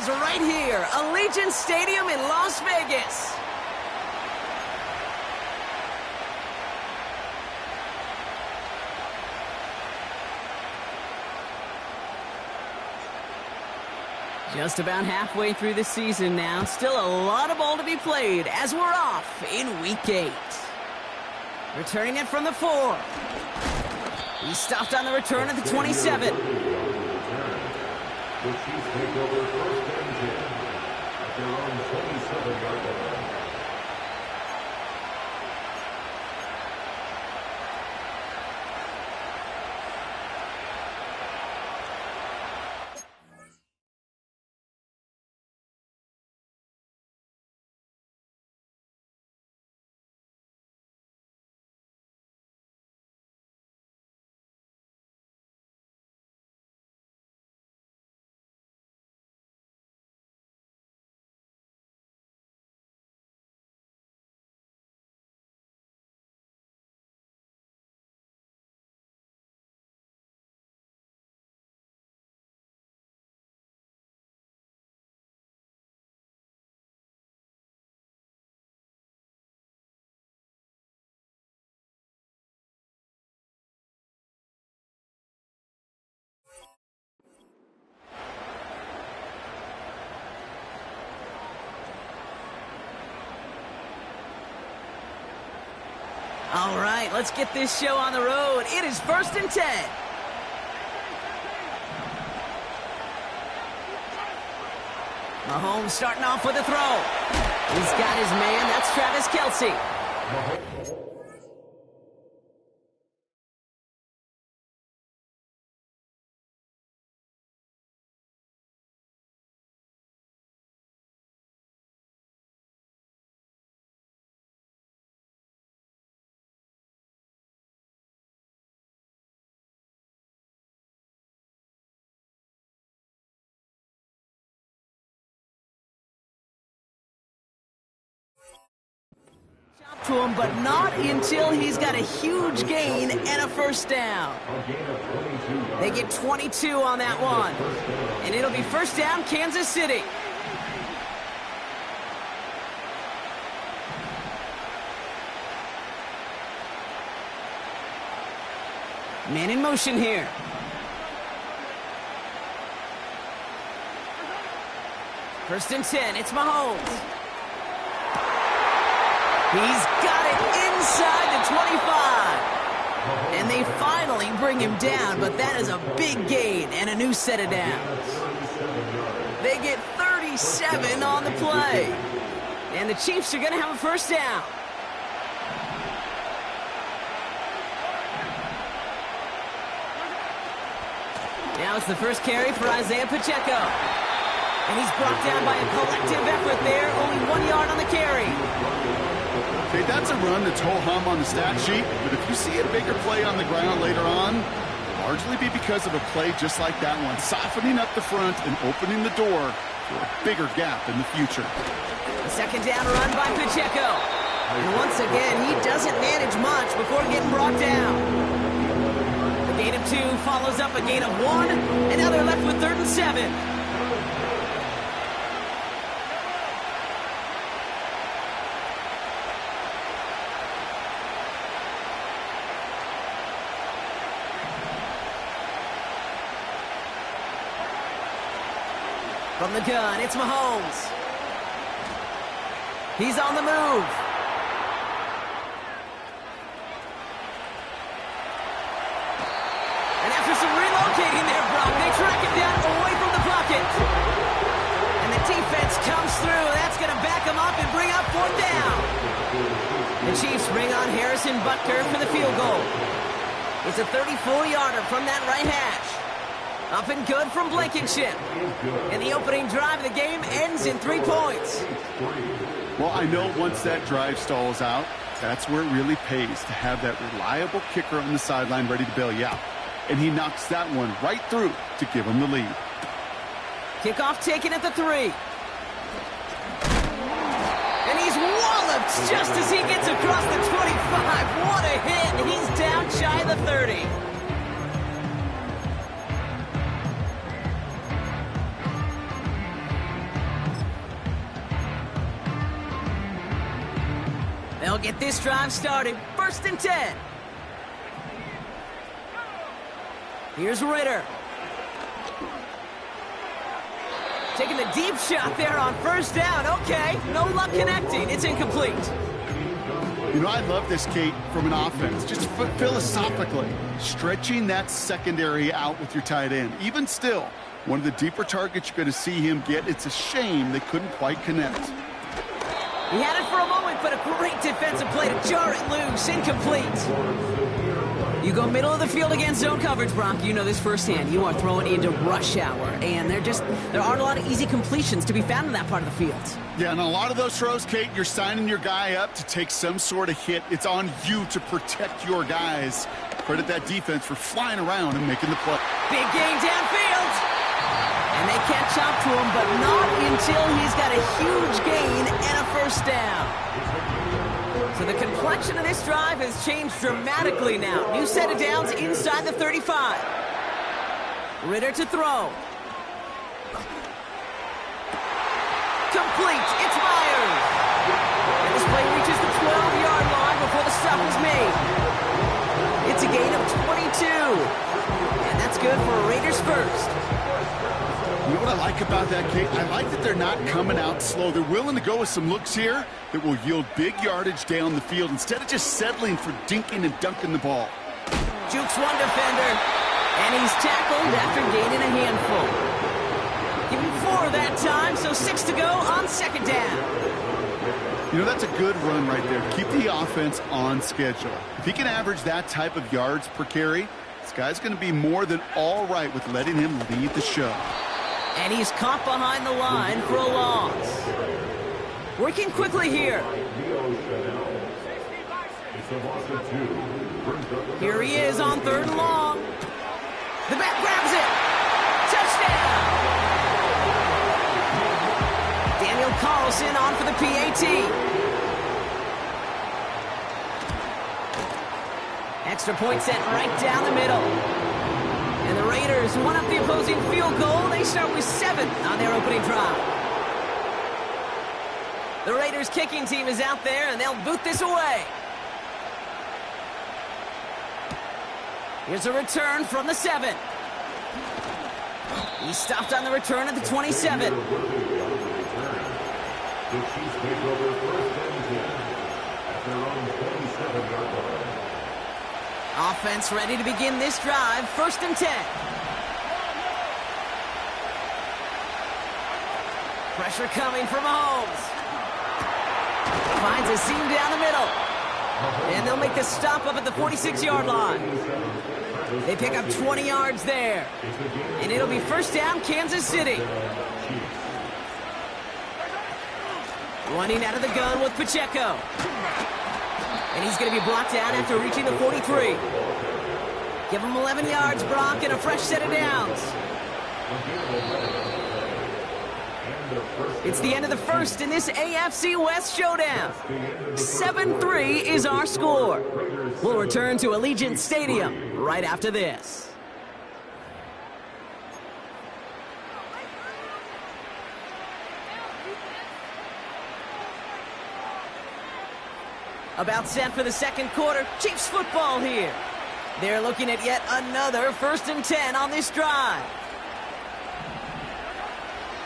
right here, Allegiant Stadium in Las Vegas. Just about halfway through the season now. Still a lot of ball to be played as we're off in Week 8. Returning it from the 4. He stopped on the return at the 27. The Chiefs take over first and 10 at their own 27-yard line. All right, let's get this show on the road. It is first and 10. Mahomes starting off with a throw. He's got his man. That's Travis Kelce. To him, but not until he's got a huge gain and a first down. They get 22 on that one. And it'll be first down, Kansas City. Man in motion here. First and 10, it's Mahomes. He's got it inside the 25. And they finally bring him down, but that is a big gain and a new set of downs. They get 37 on the play. And the Chiefs are going to have a first down. Now it's the first carry for Isaiah Pacheco. And he's brought down by a collective effort there, only 1 yard on the carry. Okay, that's a run that's ho-hum on the stat sheet, but if you see a bigger play on the ground later on, it'll largely be because of a play just like that one, softening up the front and opening the door for a bigger gap in the future. A second down run by Pacheco. And once again, he doesn't manage much before getting brought down. A gain of 2 follows up a gain of 1, and now they're left with 3rd and 7. From the gun, it's Mahomes. He's on the move. And after some relocating there, Brock, they track him down away from the pocket. And the defense comes through. That's going to back him up and bring up 4th down. The Chiefs bring on Harrison Butker for the field goal. It's a 34-yarder from that right hash. Up and good from Blankenship. And the opening drive of the game ends in 3 points. Well, I know once that drive stalls out, that's where it really pays to have that reliable kicker on the sideline ready to bail you out. And he knocks that one right through to give him the lead. Kickoff taken at the 3. And he's walloped just as he gets across the 25. What a hit. He's down shy of the 30. They'll get this drive started. 1st and 10. Here's Ritter. Taking the deep shot there on 1st down. Okay, no luck connecting. It's incomplete. You know, I love this, Kate, from an offense. Just philosophically, stretching that secondary out with your tight end. Even still, one of the deeper targets you're going to see him get. It's a shame they couldn't quite connect. He had it for a moment, but a great defensive play to jar it loose. Incomplete. You go middle of the field against zone coverage, Brock. You know this firsthand. You are throwing into rush hour, and there aren't a lot of easy completions to be found in that part of the field. Yeah, and a lot of those throws, Kate, you're signing your guy up to take some sort of hit. It's on you to protect your guys. Credit that defense for flying around and making the play. Big gain downfield. And they catch up to him, but not until he's got a huge gain and a 1st down. So the complexion of this drive has changed dramatically now. New set of downs inside the 35. Ritter to throw. Complete. It's Myers. And this play reaches the 12-yard line before the stop is made. It's a gain of 22. And that's good for a Raiders 1st. You know what I like about that, Kate? I like that they're not coming out slow. They're willing to go with some looks here that will yield big yardage down the field instead of just settling for dinking and dunking the ball. Jukes one defender, and he's tackled after gaining a handful. Give him 4 that time, so 6 to go on 2nd down. You know, that's a good run right there. Keep the offense on schedule. If he can average that type of yards per carry, this guy's going to be more than all right with letting him lead the show. And he's caught behind the line for a loss. Working quickly here. Here he is on 3rd and long. The back grabs it. Touchdown! Daniel Carlson on for the PAT. Extra point set right down the middle. And the Raiders one up the opposing field goal. They start with 7 on their opening drive. The Raiders kicking team is out there, and they'll boot this away. Here's a return from the 7. He stopped on the return at the 27. Offense ready to begin this drive. 1st and 10. Pressure coming from Mahomes. Finds a seam down the middle. And they'll make the stop up at the 46-yard line. They pick up 20 yards there. And it'll be 1st down, Kansas City. Running out of the gun with Pacheco. And he's going to be blocked out after reaching the 43. Give him 11 yards, Brock, and a fresh set of downs. It's the end of the 1st in this AFC West showdown. 7-3 is our score. We'll return to Allegiant Stadium right after this. About set for the 2nd quarter. Chiefs football here. They're looking at yet another 1st and 10 on this drive.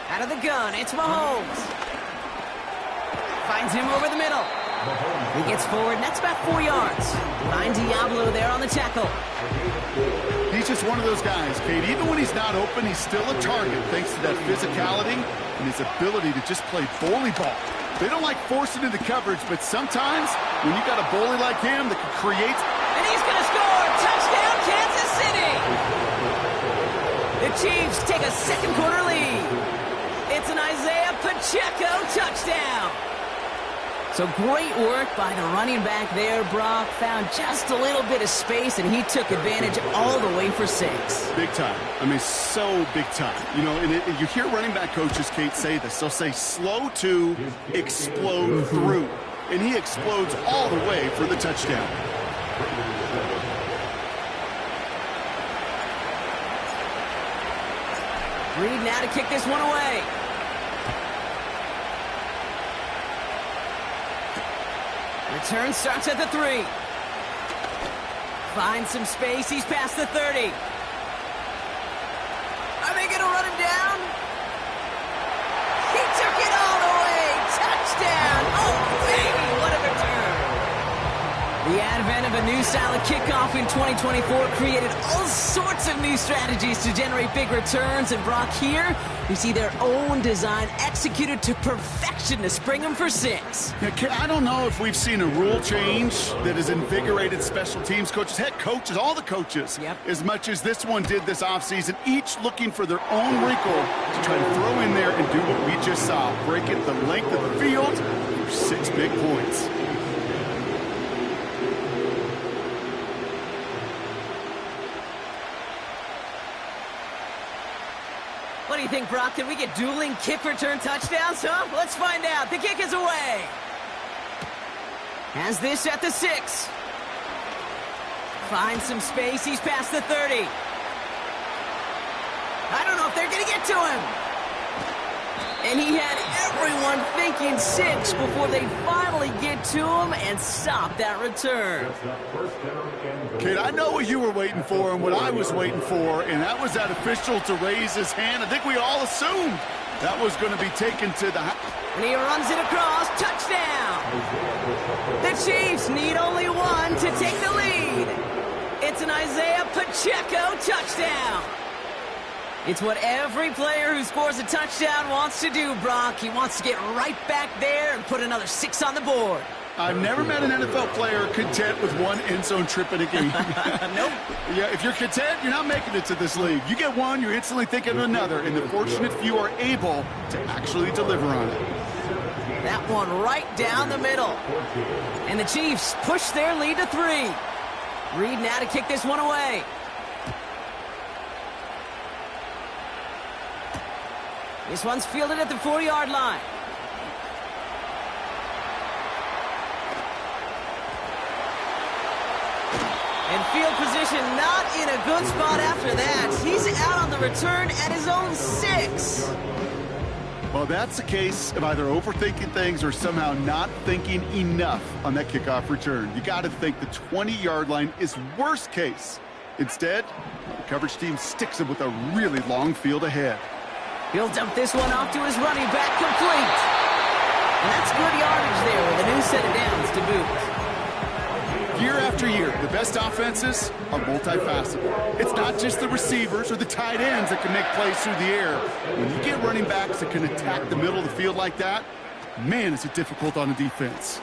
Out of the gun, it's Mahomes. Finds him over the middle. He gets forward, and that's about 4 yards. Ryan Diablo there on the tackle. He's just one of those guys, Kate. Even when he's not open, he's still a target thanks to that physicality and his ability to just play bully ball. They don't like forcing into coverage, but sometimes when you got a bully like him that can create... And he's going to score! Touchdown, Kansas City! The Chiefs take a 2nd quarter lead. It's an Isaiah Pacheco touchdown. So great work by the running back there, Brock. Found just a little bit of space, and he took advantage all the way for 6. Big time. I mean, so big time. You know, and you hear running back coaches, Kate, say this. They'll say slow to explode through. And he explodes all the way for the touchdown. Reed now to kick this one away. Return starts at the 3. Finds some space. He's past the 30. Are they going to run him down? He took it all the way. Touchdown. Oh, baby, what a return. The advent of a new style of kickoff in 2024 created all sorts of new strategies to generate big returns. And Brock, here, we see their own design executed to perfection to spring them for 6. Yeah, I don't know if we've seen a rule change that has invigorated special teams coaches, head coaches, all the coaches, as much as this one did this offseason, each looking for their own wrinkle to try to throw in there and do what we just saw, break it the length of the field for 6 big points. What do you think, Brock? Can we get dueling kick return touchdowns, huh? Let's find out. The kick is away. Has this at the 6. Finds some space. He's past the 30. I don't know if they're going to get to him. And he had everyone thinking 6 before they finally get to him and stop that return. Kid, I know what you were waiting for and what I was waiting for, and that was that official to raise his hand. I think we all assumed that was going to be taken to the... And he runs it across. Touchdown! The Chiefs need only 1 to take the lead. It's an Isaiah Pacheco touchdown. It's what every player who scores a touchdown wants to do, Brock. He wants to get right back there and put another 6 on the board. I've never met an NFL player content with 1 end zone trip in a game. Nope. Yeah, if you're content, you're not making it to this league. You get 1, you're instantly thinking of another, and the fortunate few are able to actually deliver on it. That one right down the middle. And the Chiefs push their lead to 3. Reed now to kick this one away. This one's fielded at the 40-yard line. And field position not in a good spot after that. He's out on the return at his own 6. Well, that's a case of either overthinking things or somehow not thinking enough on that kickoff return. You got to think the 20-yard line is worst case. Instead, the coverage team sticks him with a really long field ahead. He'll dump this one off to his running back, complete. And that's good yardage there with a new set of downs to boot. Year after year, the best offenses are multifaceted. It's not just the receivers or the tight ends that can make plays through the air. When you get running backs that can attack the middle of the field like that, man, is it difficult on the defense.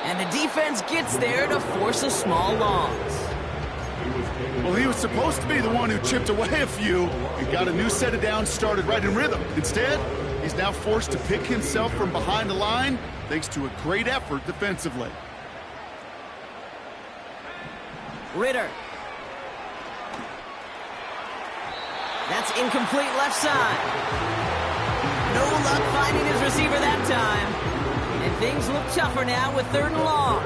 And the defense gets there to force a small loss. Well, he was supposed to be the one who chipped away a few and got a new set of downs started right in rhythm. Instead, he's now forced to pick himself from behind the line thanks to a great effort defensively. Ritter. That's incomplete left side. No luck finding his receiver that time. And things look tougher now with 3rd and long.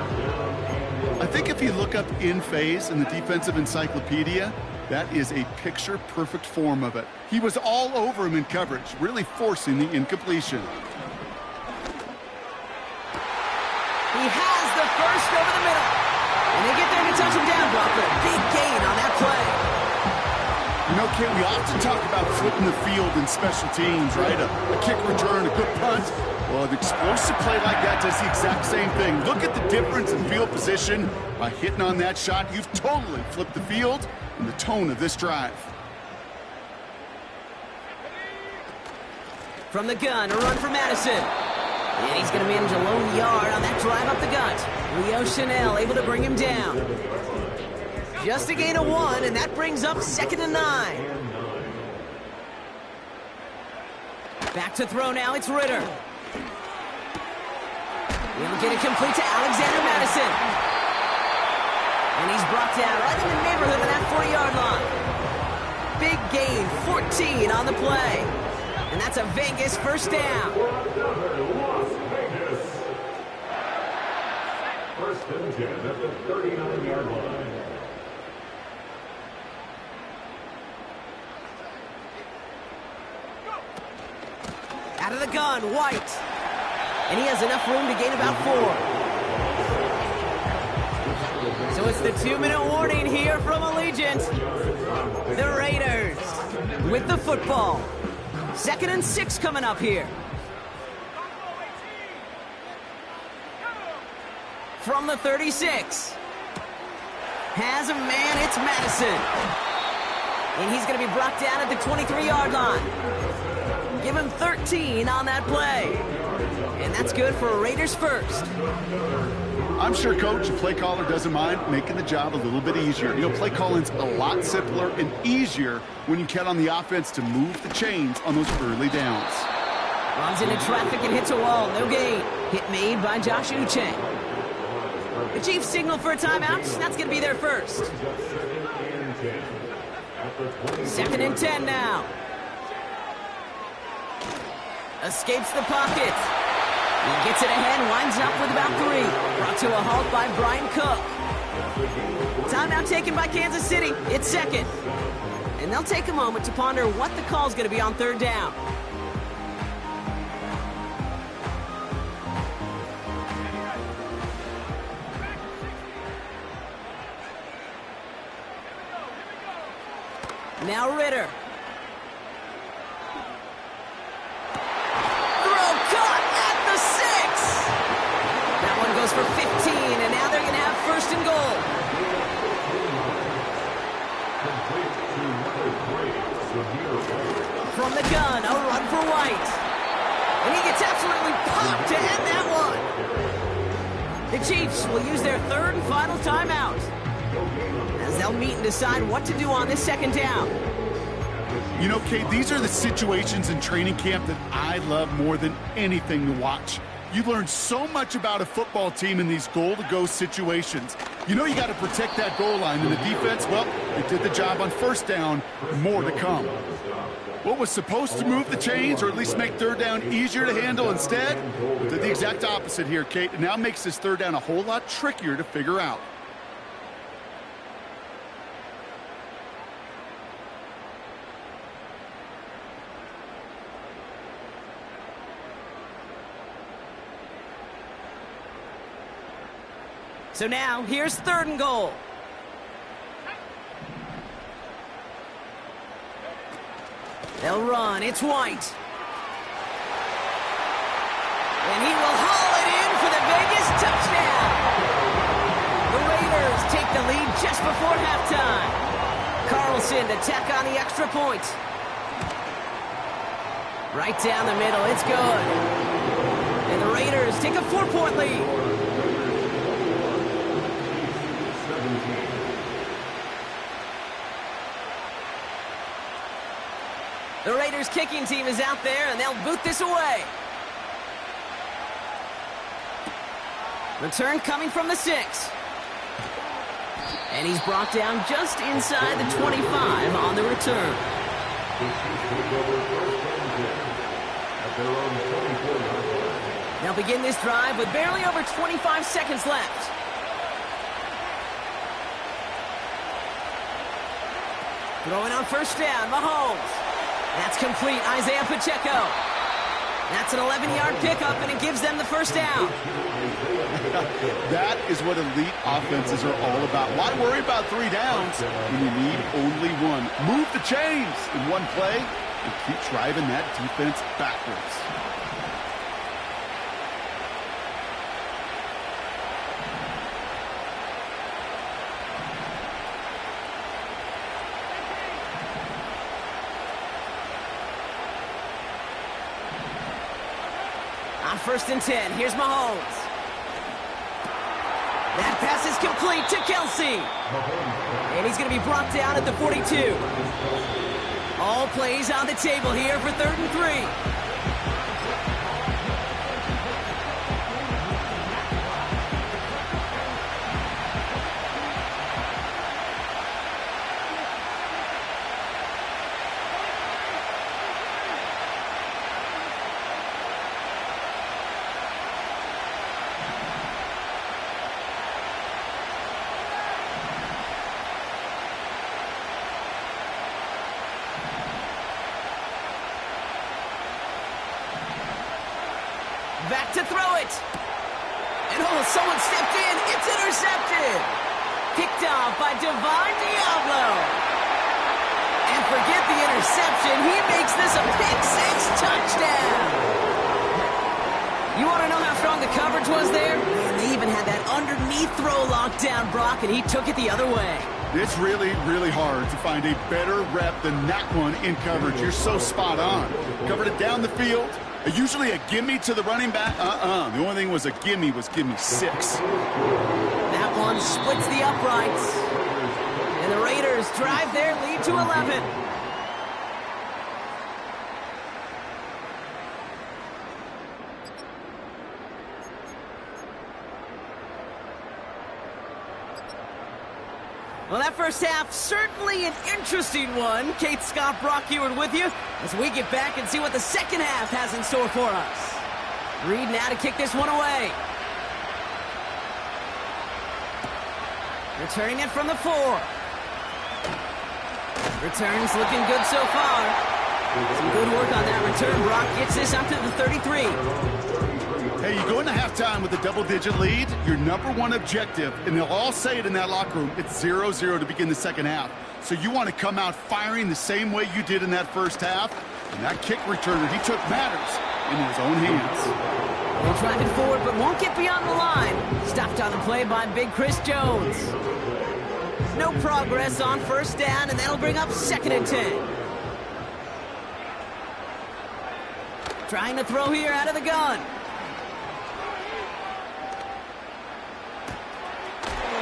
I think if you look up in phase in the defensive encyclopedia, that is a picture-perfect form of it. He was all over him in coverage, really forcing the incompletion. He has the first over the middle. And they get there to touch him down, Brock, but a big gain on that play. You know, Kent, we often talk about flipping the field in special teams, right? A kick return, a good punt. Well, an explosive play like that does the exact same thing. Look at the difference in field position. By hitting on that shot, you've totally flipped the field and the tone of this drive. From the gun, a run for Madison. And he's going to manage a lone yard on that drive up the gut. Leo Chanel able to bring him down. Just a gain of 1, and that brings up 2nd and 9. Back to throw now, it's Ritter. He'll get it complete to Alexander Madison. And he's brought down right in the neighborhood of that 40-yard line. Big gain, 14 on the play. And that's a Vegas first down. First and 10 at the 39-yard line. Out of the gun, White. And he has enough room to gain about 4. So it's the 2-minute warning here from Allegiant. The Raiders with the football. 2nd and 6 coming up here. From the 36. Has a man, it's Madison. And he's going to be brought down at the 23-yard line. Give him 13 on that play. And that's good for a Raiders first. I'm sure, Coach, the play caller doesn't mind making the job a little bit easier. You know, play calling's a lot simpler and easier when you count on the offense to move the chains on those early downs. Runs into traffic and hits a wall. No gain. Hit made by Josh Uche. The Chiefs signal for a timeout. That's going to be their first. 2nd and 10 now. Escapes the pocket. He gets it ahead, winds up with about 3. Brought to a halt by Brian Cook. Timeout taken by Kansas City. It's 2nd. And they'll take a moment to ponder what the call's going to be on 3rd down. Now Ritter. Throw caught at the 6. That one goes for 15, and now they're going to have 1st and goal. From the gun, a run for White. And he gets absolutely popped to end that one. The Chiefs will use their 3rd and final timeout, as they'll meet and decide what to do on this 2nd down. You know, Kate, these are the situations in training camp that I love more than anything to watch. You learn so much about a football team in these goal-to-go situations. You know you got to protect that goal line, and the defense, well, they did the job on 1st down. More to come. What was supposed to move the chains, or at least make 3rd down easier to handle instead, did the exact opposite here, Kate. It now makes this 3rd down a whole lot trickier to figure out. So now, here's 3rd and goal. They'll run. It's White. And he will haul it in for the Vegas touchdown. The Raiders take the lead just before halftime. Carlson to tack on the extra point. Right down the middle. It's good. And the Raiders take a 4-point lead. The Raiders kicking team is out there, and they'll boot this away. Return coming from the 6. And he's brought down just inside the 25 on the return. They'll begin this drive with barely over 25 seconds left. Throwing on 1st down, Mahomes. That's complete, Isaiah Pacheco. That's an 11-yard pickup, and it gives them the 1st down. That is what elite offenses are all about. Why worry about 3 downs when you need only 1? Move the chains in one play and keep driving that defense backwards. On 1st and 10, here's Mahomes. That pass is complete to Kelsey. And he's going to be brought down at the 42. All plays on the table here for 3rd and 3. back to throw it. And oh, someone stepped in. It's intercepted. Picked off by Divine Deablo. And forget the interception. He makes this a pick-6 touchdown. You want to know how strong the coverage was there? Man, they even had that underneath throw locked down, Brock, and he took it the other way. It's really, really hard to find a better rep than that one in coverage. You're so spot on. Covered it down the field. Usually a gimme to the running back. The only thing was a gimme 6. That one splits the uprights. And the Raiders drive their lead to 11. Well, that first half, certainly an interesting one. Kate Scott, Brock Eward with you as we get back and see what the second half has in store for us. Reed now to kick this one away. Returning it from the 4. Returns looking good so far. Some good work on that return. Brock gets this up to the 33. Hey, you go into halftime with a double-digit lead, your number one objective, and they'll all say it in that locker room, it's 0-0 to begin the second half. So you want to come out firing the same way you did in that first half, and that kick returner, he took matters in his own hands. They'll drive it forward, but won't get beyond the line. Stopped on the play by big Chris Jones. No progress on first down, and that'll bring up 2nd and 10. Trying to throw here out of the gun.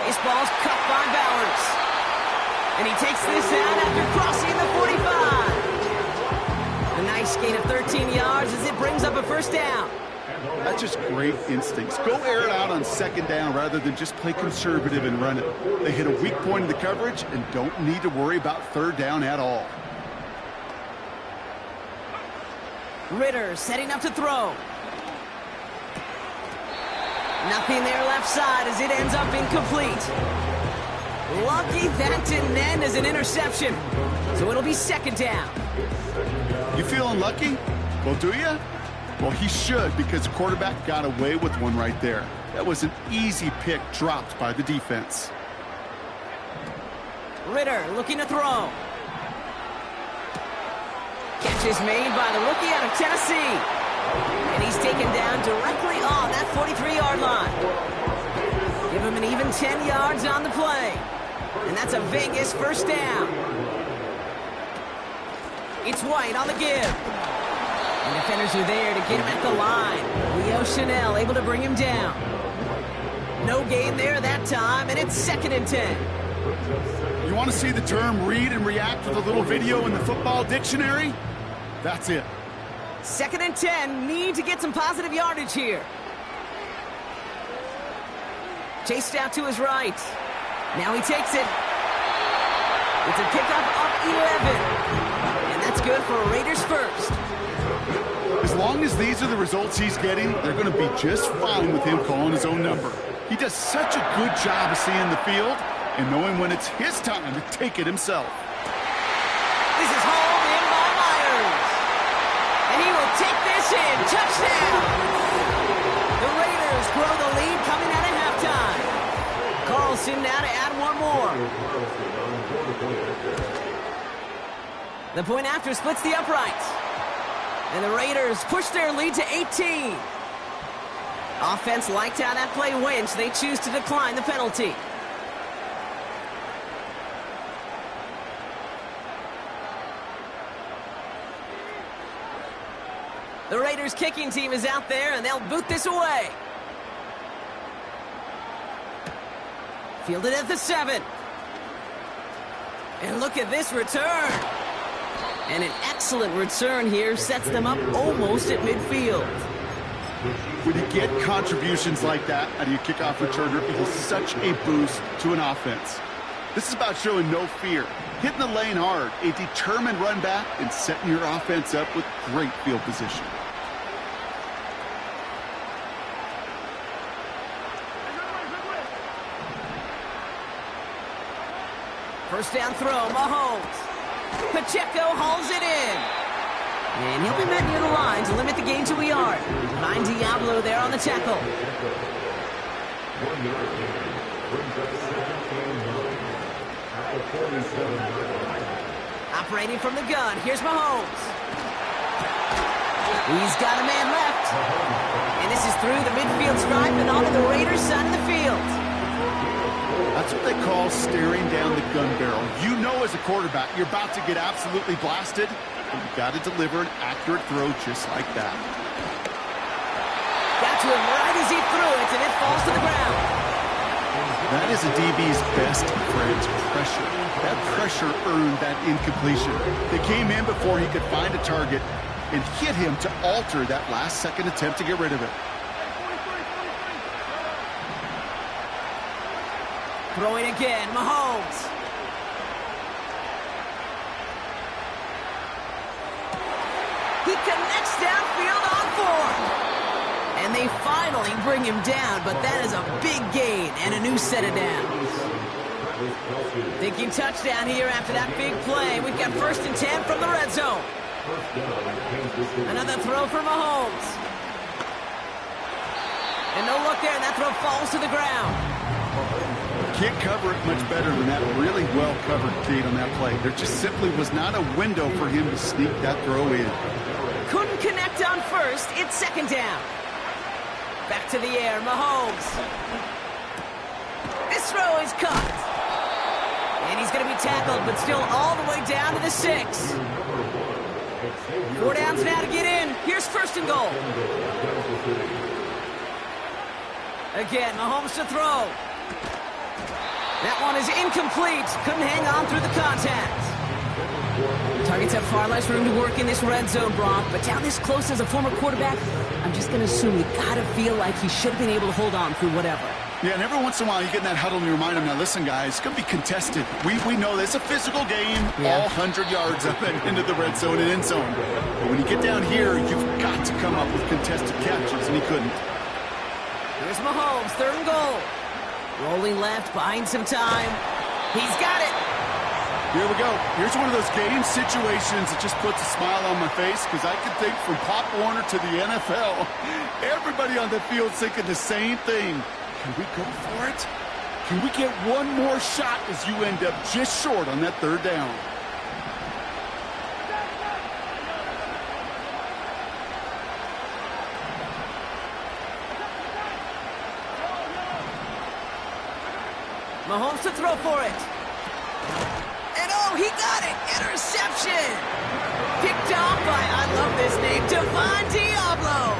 This ball's cut by Bowers. And he takes this out after crossing the 45. A nice gain of 13 yards as it brings up a first down. That's just great instincts. Go air it out on second down rather than just play conservative and run it. They hit a weak point in the coverage and don't need to worry about third down at all. Ritter setting up to throw. Nothing there left side as it ends up incomplete. Lucky that didn't end as an interception. So it'll be 2nd down. You feeling lucky? Well, do you? Well, he should, because the quarterback got away with one right there. That was an easy pick dropped by the defense. Ritter looking to throw. Catch is made by the rookie out of Tennessee. And he's taken down directly on that 43-yard line. Give him an even 10 yards on the play. And that's a Vegas first down. It's White on the give. And defenders are there to get him at the line. Leo Chanel able to bring him down. No gain there that time, and it's 2nd and 10. You want to see the term read and react with a little video in the football dictionary? That's it. 2nd and 10, need to get some positive yardage here. Chased out to his right. Now he takes it. It's a pickup of 11. And that's good for Raiders first. As long as these are the results he's getting, they're going to be just fine with him calling his own number. He does such a good job of seeing the field and knowing when it's his time to take it himself. This is hauled in by Myers. And he will take this in. Touchdown! The Raiders grow the lead coming out of halftime. Carlson now to add one more. The point after splits the uprights. And the Raiders push their lead to 18. Offense liked how that play went, so they choose to decline the penalty. The Raiders kicking team is out there, and they'll boot this away. Fielded at the 7. And look at this return. And an excellent return here sets them up almost at midfield. When you get contributions like that out of your kickoff returner, it is such a boost to an offense. This is about showing no fear, hitting the lane hard, a determined run back, and setting your offense up with great field position. First down throw, Mahomes. Pacheco hauls it in. And he'll be met near the line to limit the gain to a yard. Divine Diablo there on the tackle. 1 yard gain. Brings up second and 9 at the 47-yard line. Operating from the gun, here's Mahomes. He's got a man left. And this is through the midfield stripe and onto the Raiders' side of the field. That's what they call staring down the gun barrel. You know as a quarterback, you're about to get absolutely blasted, but you've got to deliver an accurate throw just like that. Got to him right as he threw it, and it falls to the ground. That is a DB's best friend, pressure. That pressure earned that incompletion. They came in before he could find a target and hit him to alter that last-second attempt to get rid of it. Throwing again, Mahomes. He connects downfield on 4. And they finally bring him down, but that is a big gain and a new set of downs. Thinking touchdown here after that big play. We've got 1st and 10 from the red zone. Another throw for Mahomes. And no look there, and that throw falls to the ground. Can't cover it much better than that really well-covered feed on that play. There just simply was not a window for him to sneak that throw in. Couldn't connect on 1st. It's 2nd down. Back to the air, Mahomes. This throw is caught. And he's going to be tackled, but still all the way down to the 6. 4 downs now to get in. Here's 1st and goal. Again, Mahomes to throw. That one is incomplete. Couldn't hang on through the contact. Targets have far less room to work in this red zone, Brock, but down this close as a former quarterback, I'm just going to assume you got to feel like he should have been able to hold on through whatever. Yeah, and every once in a while you get in that huddle and you remind them, now listen, guys, it's going to be contested. We know this. It's a physical game, all 100 yards up and into the red zone and end zone. But when you get down here, you've got to come up with contested catches, and he couldn't. Here's Mahomes, 3rd and goal. Rolling left, buying some time. He's got it. Here we go. Here's one of those game situations that just puts a smile on my face, because I can think from Pop Warner to the NFL, everybody on the field thinking the same thing. Can we go for it? Can we get one more shot as you end up just short on that 3rd down? Mahomes to throw for it. And oh, he got it. Interception. Picked off by, I love this name, Divine Diablo.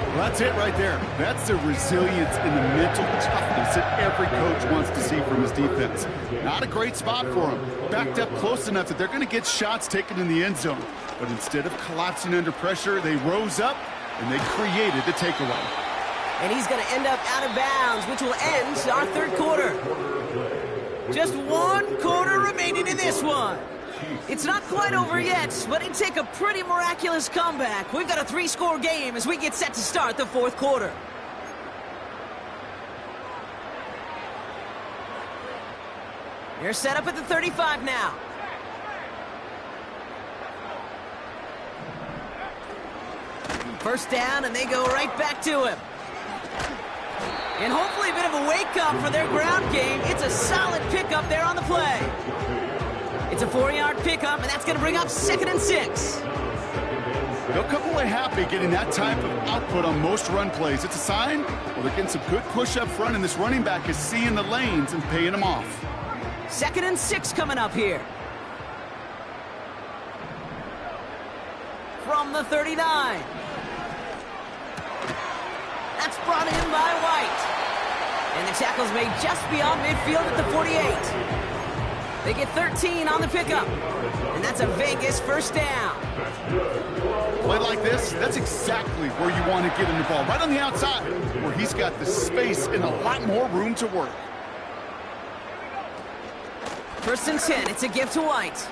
Well, that's it right there. That's the resilience and the mental toughness that every coach wants to see from his defense. Not a great spot for him. Backed up close enough that they're going to get shots taken in the end zone. But instead of collapsing under pressure, they rose up and they created the takeaway. And he's going to end up out of bounds, which will end our 3rd quarter. Just 1 quarter remaining in this one. It's not quite over yet, but it'd take a pretty miraculous comeback. We've got a 3-score game as we get set to start the 4th quarter. They're set up at the 35 now. First down, and they go right back to him. And hopefully a bit of a wake-up for their ground game. It's a solid pickup there on the play. It's a 4-yard pickup, and that's going to bring up 2nd and 6. They'll come away happy getting that type of output on most run plays. It's a sign, well, they're getting some good push up front, and this running back is seeing the lanes and paying them off. 2nd and 6 coming up here. From the 39. That's brought in by White. And the tackle's made just beyond midfield at the 48. They get 13 on the pickup. And that's a Vegas 1st down. Play like this, that's exactly where you want to get in the ball. Right on the outside, where he's got the space and a lot more room to work. 1st and 10, it's a give to White.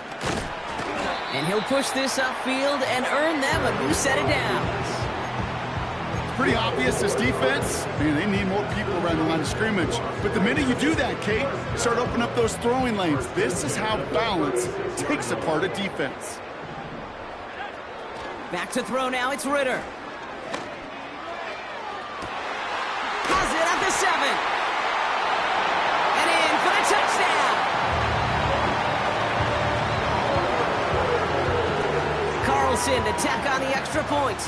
And he'll push this upfield and earn them a new set of downs. Pretty obvious, this defense, man, they need more people around the line of scrimmage. But the minute you do that, Kate, start opening up those throwing lanes. This is how balance takes apart a defense. Back to throw now, it's Ritter. Has it at the 7. And in for the touchdown. Carlson to tack on the extra point.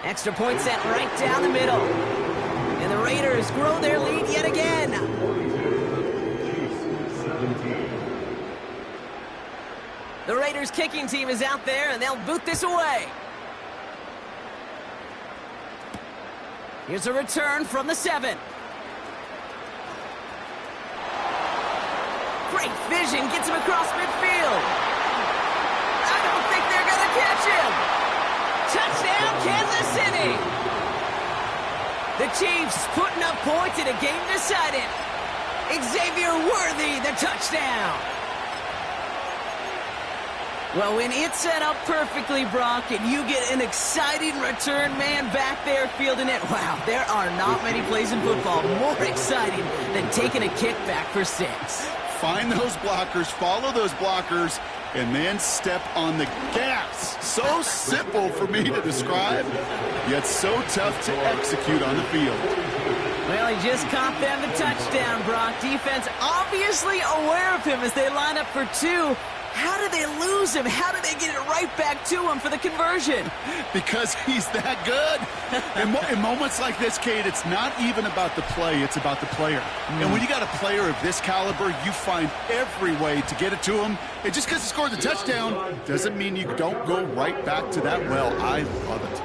Extra point set right down the middle. And the Raiders grow their lead yet again. The Raiders kicking team is out there, and they'll boot this away. Here's a return from the 7. Great vision, gets him across midfield. I don't think they're going to catch him. Touchdown, Kansas City. The Chiefs putting up points in a game decided. Xavier Worthy, the touchdown. Well, when it's set up perfectly, Brock, and you get an exciting return man back there fielding it, wow, there are not many plays in football more exciting than taking a kickback for 6. Find those blockers, follow those blockers, and then step on the gas. So simple for me to describe, yet so tough to execute on the field. Well, he just caught them the touchdown, Brock. Defense obviously aware of him as they line up for 2. How did they lose him? How did they get it right back to him for the conversion? Because he's that good. In moments like this, Kate, it's not even about the play, it's about the player. And when you got a player of this caliber, you find every way to get it to him. And just because he scored the touchdown doesn't mean you don't go right back to that well. I love it.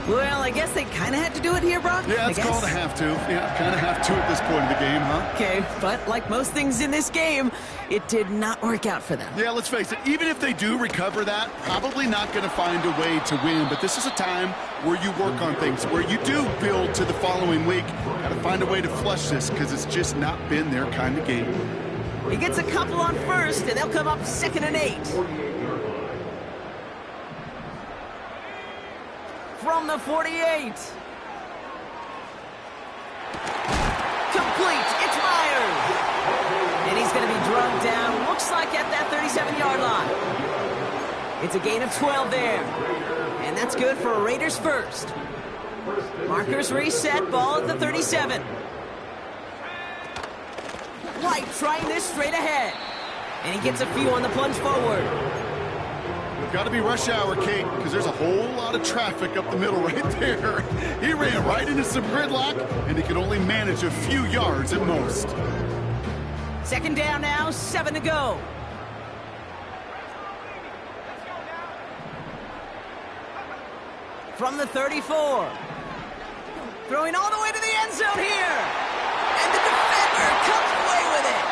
Well, I guess they kind of had to do it here, Brock. Yeah, it's called a have to. Yeah, kind of have to at this point in the game, huh? Okay, but like most things in this game, it did not work out for them. Yeah, let's face it, even if they do recover that, probably not going to find a way to win. But this is a time where you work on things, where you do build to the following week. Got to find a way to flush this because it's just not been their kind of game. He gets a couple on first, and they'll come up 2nd and 8. From the 48. Complete. It's Myers. And he's going to be drugged down, looks like at that 37-yard line. It's a gain of 12 there. And that's good for a Raiders first. Markers reset, ball at the 37. White trying this straight ahead. And he gets a few on the plunge forward. Got to be rush hour, Kate, because there's a whole lot of traffic up the middle right there. He ran right into some gridlock, and he could only manage a few yards at most. 2nd down now, 7 to go. From the 34. Throwing all the way to the end zone here. And the defender comes away with it.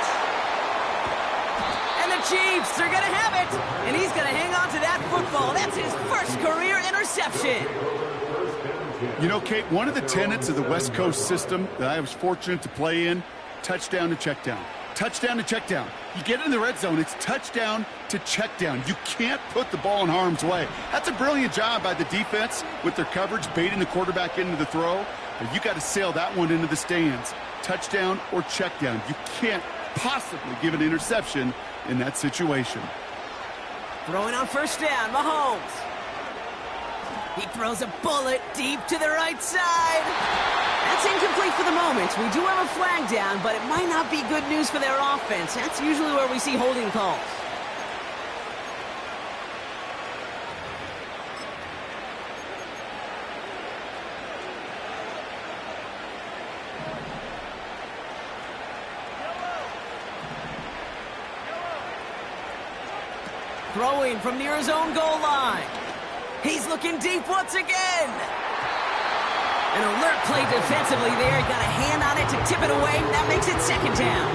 And the Chiefs are going to have it. And he's going to hang on to that football. That's his first career interception. You know, Kate, one of the tenets of the West Coast system that I was fortunate to play in, touchdown to check down. Touchdown to check down. You get in the red zone, it's touchdown to check down. You can't put the ball in harm's way. That's a brilliant job by the defense with their coverage, baiting the quarterback into the throw. But you got to sail that one into the stands. Touchdown or check down. You can't possibly give an interception in that situation. Throwing on 1st down, Mahomes. He throws a bullet deep to the right side. That's incomplete for the moment. We do have a flag down, but it might not be good news for their offense. That's usually where we see holding calls. Throwing from near his own goal line. He's looking deep once again. An alert play defensively there. Got a hand on it to tip it away. That makes it 2nd down.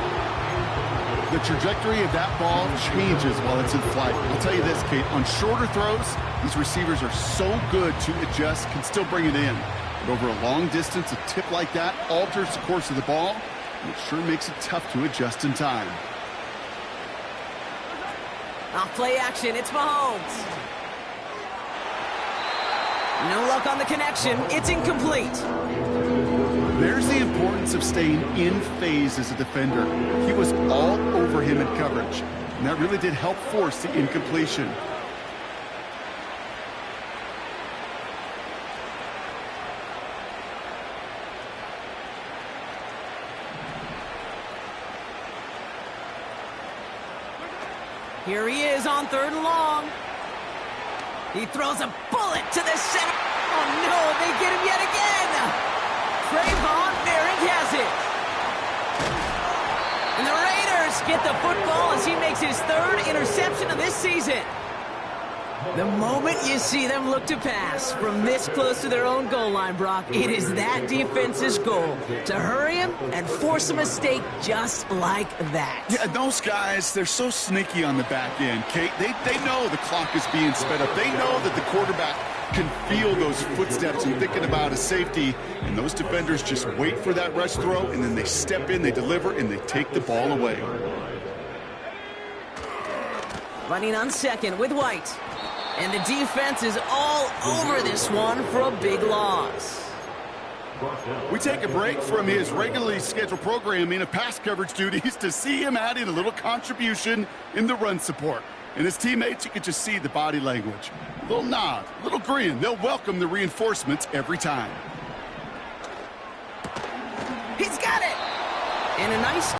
The trajectory of that ball changes while it's in flight. I'll tell you this, Kate, on shorter throws, these receivers are so good to adjust, can still bring it in. But over a long distance, a tip like that alters the course of the ball, and it sure makes it tough to adjust in time. Off play action, it's Mahomes. No luck on the connection. It's incomplete. There's the importance of staying in phase as a defender. He was all over him in coverage. And that really did help force the incompletion. Here he is on 3rd and long. He throws a bullet to the center. Oh, no, they get him yet again. Trayvon Merrick has it. And the Raiders get the football as he makes his 3rd interception of this season. The moment you see them look to pass from this close to their own goal line, Brock, it is that defense's goal to hurry him and force a mistake just like that. Yeah, those guys, they're so sneaky on the back end, Kate. They know the clock is being sped up. They know that the quarterback can feel those footsteps and thinking about a safety, and those defenders just wait for that rush throw, and then they step in, they deliver, and they take the ball away. Running on 2nd with White. And the defense is all over this one for a big loss. We take a break from his regularly scheduled programming of pass coverage duties to see him adding a little contribution in the run support. And his teammates, you can just see the body language. A little nod, a little grin. They'll welcome the reinforcements every time. He's got it! And a nice